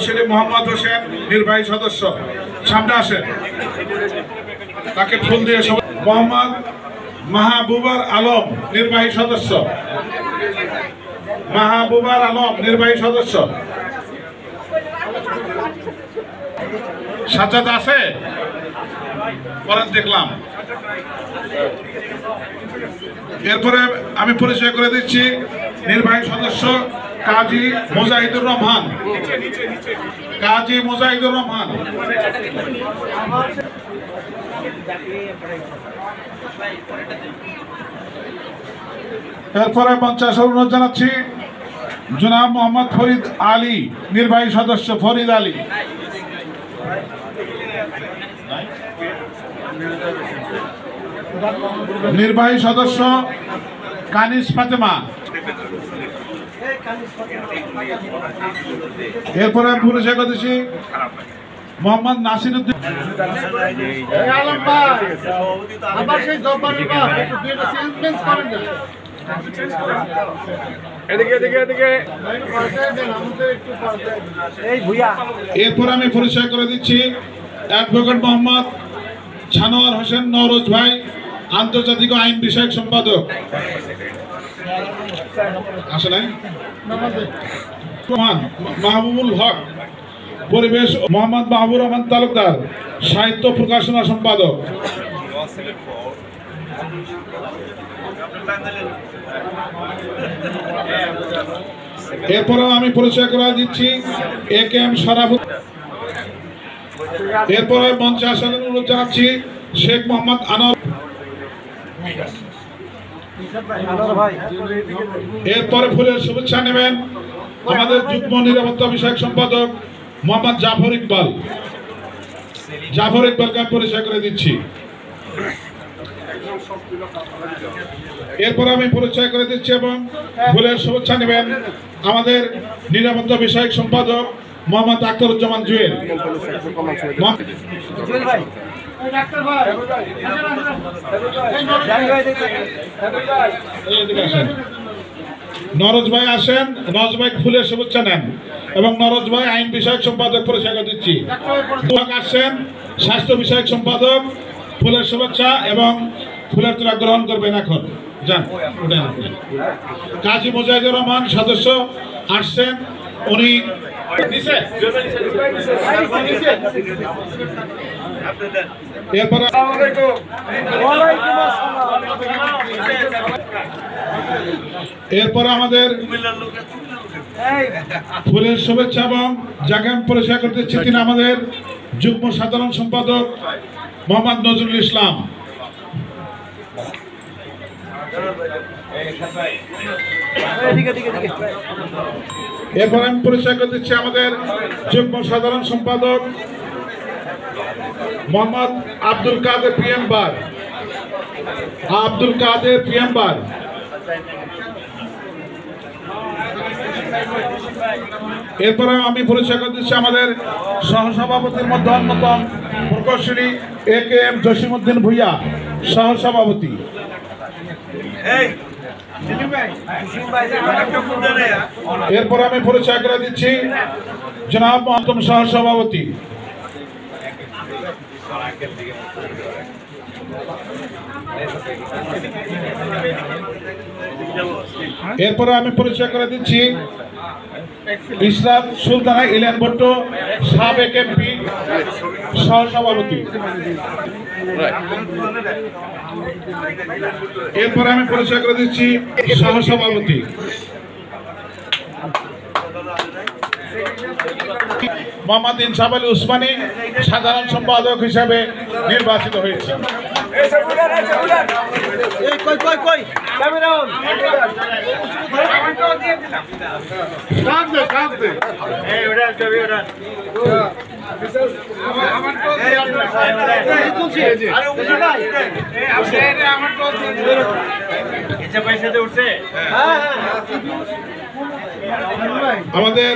সেলিম মোহাম্মদ হোসেন নির্বাহী সদস্য সামনে আসেন, তাকে ফুল দিয়ে মোহাম্মদ মাহবুবার আলম নির্বাহী সদস্য, মাহবুবার আলম নির্বাহী সদস্য। সাজ্জাদ আছে পরে দেখলাম। এরপরে আমি পরিচয় করে দিচ্ছি নির্বাহী সদস্য কাজী মুজাহিদুর রহমান, কাজী মুজাহিদুর রহমান। এরপরে মঞ্চে অনুরোধ জানাচ্ছি জনাব মোহাম্মদ ফরিদ আলী নির্বাহী সদস্য, ফরিদ আলী। নির্বাহী সদস্য কানিস ফাতেমা। এরপরে আমি পরিচয় করতেছি মোহাম্মদ নাসির উদ্দিন। এরপর আমি পরিচয় করে দিচ্ছি অ্যাডভোকেট মোহাম্মদ ছানোয়ার হোসেন নওরোজ ভাই, আন্তর্জাতিক আইন বিষয়ক সম্পাদক। আসলে মাহবুবুল হক পরিবেশ, মোহাম্মদ মাহবুর রহমান তালুকদার সাহিত্য প্রকাশনা সম্পাদক। এরপরেও আমি পরিচয় করে দিচ্ছি এ কে এম শরাফুদ্দিন। এরপরে মঞ্চে আসার অনুরোধ জানাচ্ছি শেখ মোহাম্মদ আনোয়ার। এরপরে ফুলের শুভেচ্ছা নেবেন আমাদের যুগ্ম নিরাপত্তা বিষয়ক সম্পাদক মোহাম্মদ জাফর ইকবাল। জাফর ইকবালকে আমি পরিচয় করে দিচ্ছি। এরপর আমি পরিচয় করে দিচ্ছি এবং ফুলের শুভেচ্ছা নেবেন আমাদের নিরাপত্তা বিষয়ক সম্পাদক মোহাম্মদ আখতারুজ্জামান জুয়েল। নরজ ভাই আসেন, নরজ ভাই ফুলের শুভেচ্ছা নেন এবং নরজ ভাই আইন বিষয়ক সম্পাদক পরিচয় করে দিচ্ছি। আসছেন স্বাস্থ্য বিষয়ক সম্পাদক, ফুলের শুভেচ্ছা এবং ফুলের তোলা গ্রহণ করবেন। এখন যান, কাজী মুজাহিদুর রহমান সদস্য আসছেন, উনি এরপরে আমাদের ফুলের শুভেচ্ছা এবং যাকে আমি পরিচয় করতে দিচ্ছি তিনি আমাদের যুগ্ম সাধারণ সম্পাদক মোহাম্মদ নজরুল ইসলাম। এরপর আমি পরিচয় করে দিচ্ছি আমাদের যুগ্ম সাধারণ সম্পাদক মোহাম্মদ আব্দুল কাদের পিএমবার, আব্দুল কাদের পিএমবার। এরপরে আমি পরিচয় করে দিচ্ছি আমাদের সহসভাপতির মধ্যে অন্যতম প্রকৌশলী এ কে এম জসিমউদ্দিন ভুইয়া, সহসভাপতি। এরপর আমি পরিচয় করে দিচ্ছি জনাব মহতম সহসভাপতি। এরপরে আমি পরিচয় করে দিচ্ছি ইসরাত সুলতানা ইলিয়ান ভুট্টো, সাবেক এমপি, সহসভাপতি। এরপরে আমি পরিচয় করে দিচ্ছি সহসভাপতি মোহাম্মদ ইনসাফ আলী উসমানী, সাধারণ সম্পাদক হিসাবে নির্বাচিত হয়েছে। আমাদের